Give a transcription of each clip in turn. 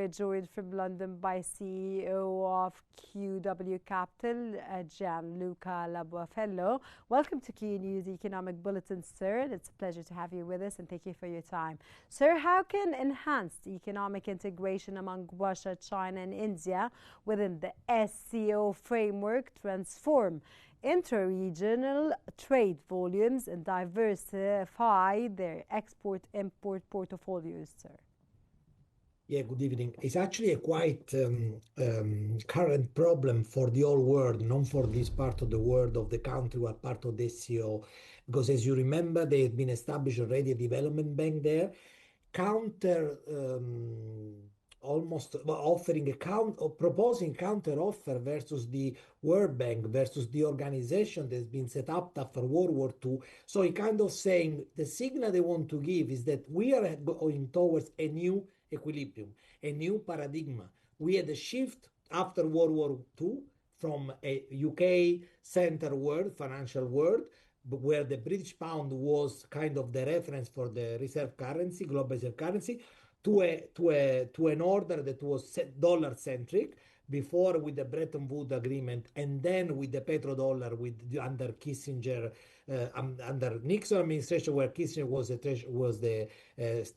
we're joined from London by CEO of QW Capital, Gianluca Lobefalo. Welcome to Qnews Economic Bulletin, sir. It's a pleasure to have you with us and thank you for your time. Sir, how can enhanced economic integration among Russia, China and India within the SCO framework transform inter-regional trade volumes and diversify their export-import portfolios, sir? Yeah, good evening. It's actually a quite current problem for the whole world, not for this part of the world of the country or part of the SCO, because as you remember, they had been established already a development bank there, proposing counter offer versus the World Bank versus the organization that's been set up after World War II. So it kind of saying the signal they want to give is that we are going towards a new equilibrium, a new paradigm. We had a shift after World War II from a UK center world, financial world, where the British pound was kind of the reference for the reserve currency, global reserve currency, to an order that was dollar centric before with the Bretton Woods agreement, and then with the petrodollar under Kissinger, under Nixon administration, where Kissinger was the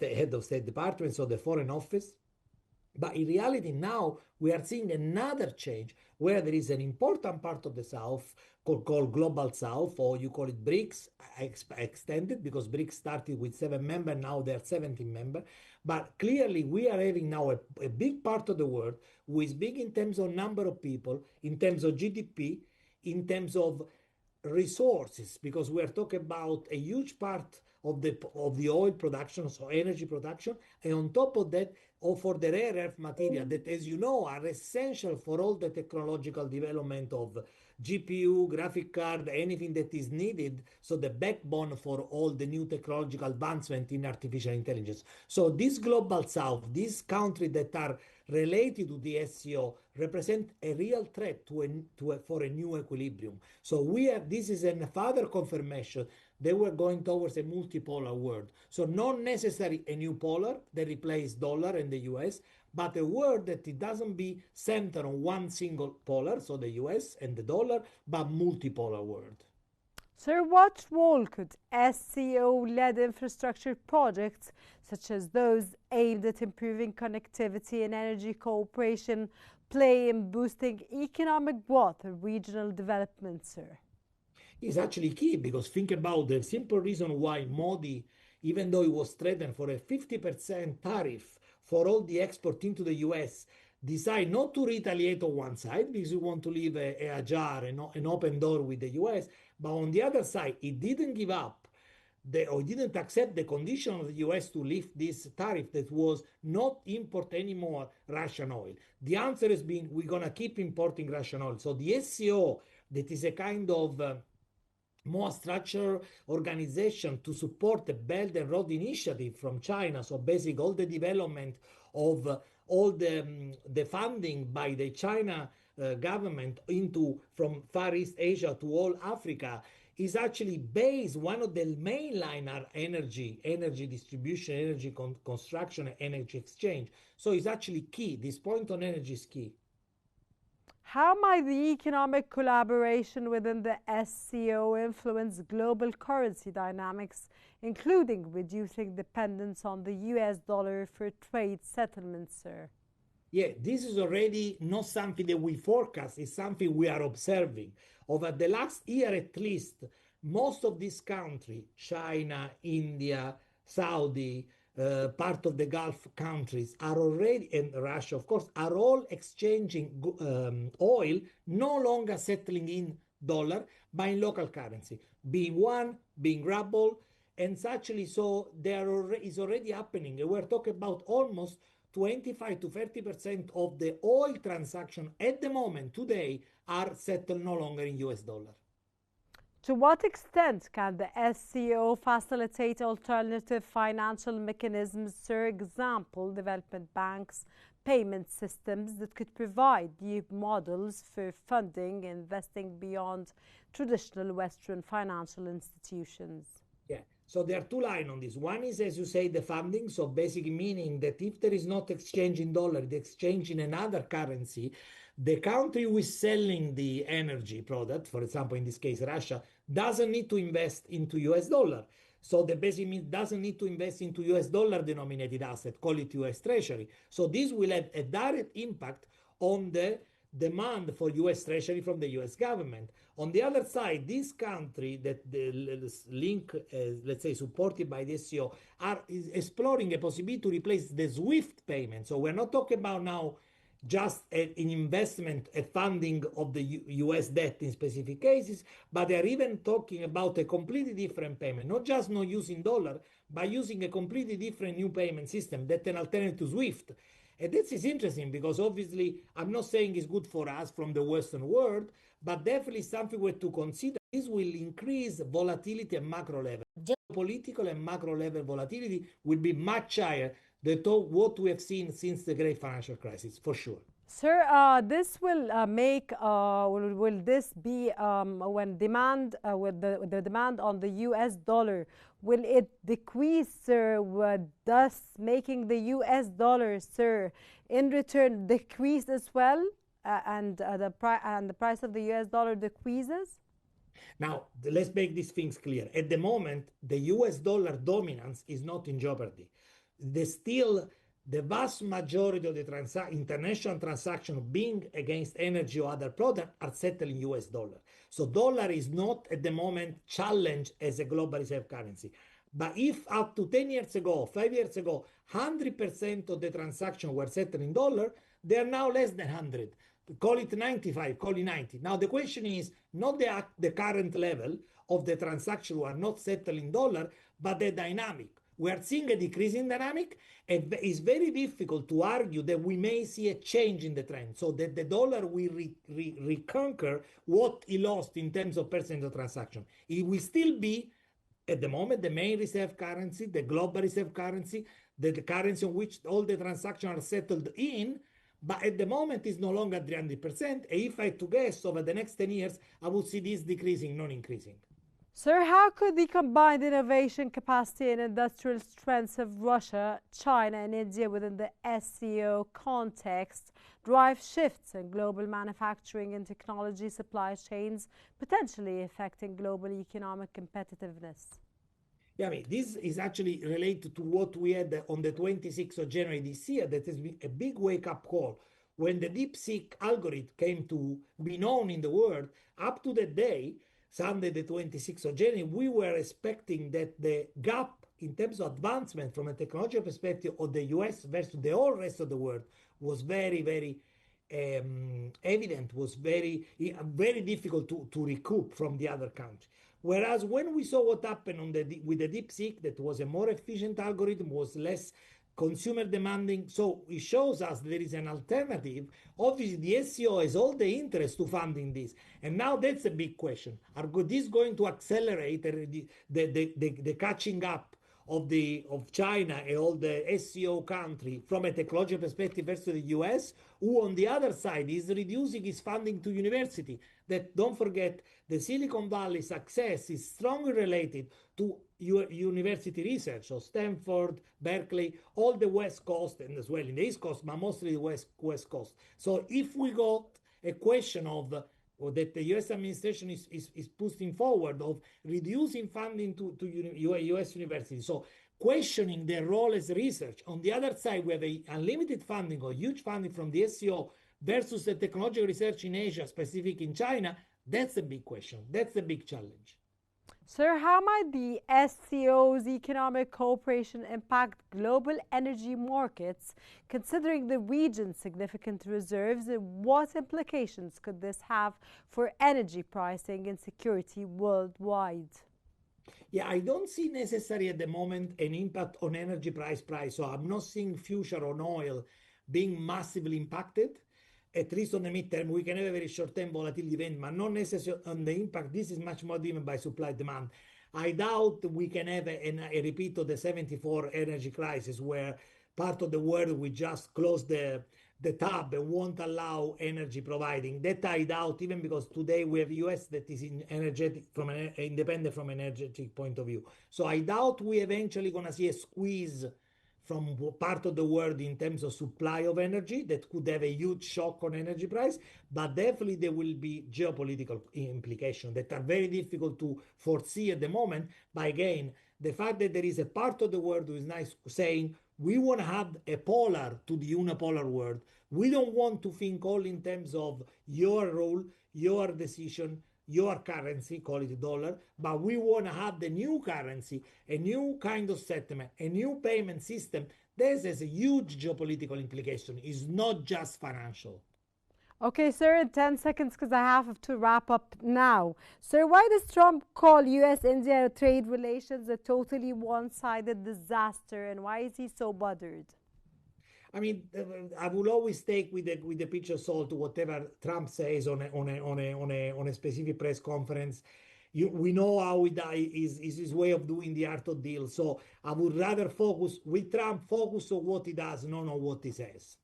head of State Department, so the Foreign Office. But in reality, now we are seeing another change where there is an important part of the South called Global South, or you call it BRICS, extended, because BRICS started with 7 members, now they're 17 members. But clearly, we are having now a big part of the world who is big in terms of number of people, in terms of GDP, in terms of resources, because we are talking about a huge part of the oil production, so energy production, and on top of that, or for the rare earth material that, as you know, are essential for all the technological development of GPU, graphic card, anything that is needed, so the backbone for all the new technological advancement in artificial intelligence. So this Global South, these countries that are related to the SCO, represent a real threat for a new equilibrium. So this is a further confirmation that we're going towards a multipolar world. So not necessarily a new polar that replaces dollar and the US, but a world that it doesn't be centered on one single polar, so the US and the dollar, but multipolar world. Sir, what role could SCO-led infrastructure projects, such as those aimed at improving connectivity and energy cooperation, play in boosting economic growth and regional development, sir? Is actually key, because think about the simple reason why Modi, even though he was threatened for a 50% tariff for all the export into the US, decide not to retaliate on one side because he want to leave a ajar, an open door with the US, but on the other side, he didn't give up or didn't accept the condition of the US to lift this tariff that was not import anymore Russian oil. The answer has been, we're going to keep importing Russian oil. So the SCO, that is a kind of more structured organization to support the Belt and Road Initiative from China. So basically all the development of all the funding by the China government from Far East Asia to all Africa is actually based, one of the main line are energy distribution, energy construction, and energy exchange. So it's actually key. This point on energy is key. How might the economic collaboration within the SCO influence global currency dynamics, including reducing dependence on the US dollar for trade settlements, sir? Yeah, this is already not something that we forecast, it's something we are observing. Over the last year at least, most of these countries, China, India, Saudi, part of the Gulf countries are already, and Russia of course, are all exchanging oil, no longer settling in dollar, but in local currency, being yuan, being ruble, and actually so is already happening. And we're talking about almost 25 to 30% of the oil transaction at the moment today are settled no longer in US dollar. To what extent can the SCO facilitate alternative financial mechanisms, for example, development banks, payment systems that could provide new models for funding and investing beyond traditional Western financial institutions? Yeah, So there are two lines on this. One is, as you say, the funding. So basically meaning that if there is not exchange in dollar, the exchange in another currency, the country who is selling the energy product, for example, in this case, Russia, doesn't need to invest into US dollar. So the basic means doesn't need to invest into US dollar denominated asset, call it US Treasury. So this will have a direct impact on the demand for US Treasury from the US government. On the other side, this country that the link, let's say, supported by the SCO, is exploring a possibility to replace the SWIFT payment. So we're not talking about now just an investment, a funding of the US debt in specific cases, but they're even talking about a completely different payment, not just not using dollar, but using a completely different new payment system that's an alternative to SWIFT. And this is interesting because obviously I'm not saying it's good for us from the Western world, but definitely something we have to consider. This will increase volatility at macro level. Geopolitical and macro level volatility will be much higher than what we have seen since the great financial crisis, for sure. Sir, this will will this be when demand with the demand on the US dollar, will it decrease, sir, thus making the US dollar, sir, in return decrease as well, and the price of the US dollar decreases? Now, let's make these things clear. At the moment, the US dollar dominance is not in jeopardy. The vast majority of the international transactions being against energy or other products are settled in US dollar. So dollar is not at the moment challenged as a global reserve currency. But if up to 10 years ago, 5 years ago, 100% of the transactions were settled in dollar, they are now less than 100. Call it 95, call it 90. Now the question is not the current level of the transaction who are not settled in dollar, but the dynamic. We are seeing a decrease in dynamic, and it's very difficult to argue that we may see a change in the trend, so that the dollar will reconquer what it lost in terms of percent of transaction. It will still be, at the moment, the main reserve currency, the global reserve currency, the currency on which all the transactions are settled in, but at the moment it's no longer 300%. And if I had to guess, over the next 10 years, I would see this decreasing, not increasing. Sir, how could the combined innovation capacity and industrial strengths of Russia, China, and India within the SCO context drive shifts in global manufacturing and technology supply chains, potentially affecting global economic competitiveness? Yeah, I mean, this is actually related to what we had on the 26th of January this year. That has been a big wake-up call. When the DeepSeek algorithm came to be known in the world, up to that day, Sunday, the 26th of January, we were expecting that the gap in terms of advancement from a technological perspective of the US versus the whole rest of the world was very, very evident, was very, very difficult to recoup from the other countries. Whereas when we saw what happened with the DeepSeek, that was a more efficient algorithm, was less consumer demanding. So it shows us there is an alternative. Obviously, the SCO has all the interest to funding this. And now that's a big question. Are this going to accelerate the catching up of China and all the SCO country from a technological perspective versus the US, who on the other side is reducing its funding to university? That, don't forget, the Silicon Valley success is strongly related to university research. So Stanford, Berkeley, all the West Coast, and as well in the East Coast, but mostly the West Coast. So if we got a question of or that the US administration is pushing forward of reducing funding to US universities. So questioning their role as research. On the other side, we have a unlimited funding or huge funding from the SCO versus the technological research in Asia, specific in China. That's a big question. That's the big challenge. Sir, how might the SCO's economic cooperation impact global energy markets, considering the region's significant reserves? And what implications could this have for energy pricing and security worldwide? Yeah, I don't see necessarily at the moment an impact on energy price. So I'm not seeing future on oil being massively impacted. At least on the midterm, we can have a very short-term volatility event, but not necessarily on the impact. This is much more driven by supply demand. I doubt we can have a repeat of the 74 energy crisis, where part of the world we just closed the the tab and won't allow energy providing. That I doubt, even because today we have US that is independent from an energetic point of view. So I doubt we eventually gonna see a squeeze from part of the world in terms of supply of energy that could have a huge shock on energy price, but definitely there will be geopolitical implications that are very difficult to foresee at the moment. But again, the fact that there is a part of the world who is nice saying we want to have a polar to the unipolar world. We don't want to think all in terms of your rule, your decision, your currency, call it dollar, but we want to have the new currency, a new kind of settlement, a new payment system. This has a huge geopolitical implication. It's not just financial. Okay, sir, in 10 seconds, because I have to wrap up now. Sir, why does Trump call US-India trade relations a totally one-sided disaster, and why is he so bothered? I mean, I will always take with the pinch of salt whatever Trump says on a specific press conference. We know how is his way of doing the art of deal. So I would rather focus on what he does, not on what he says.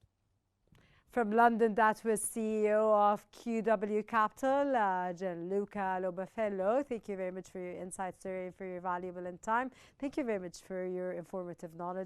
From London, that was CEO of QW Capital, Gianluca Lobefalo. Thank you very much for your insights, sir, for your valuable time. Thank you very much for your informative knowledge.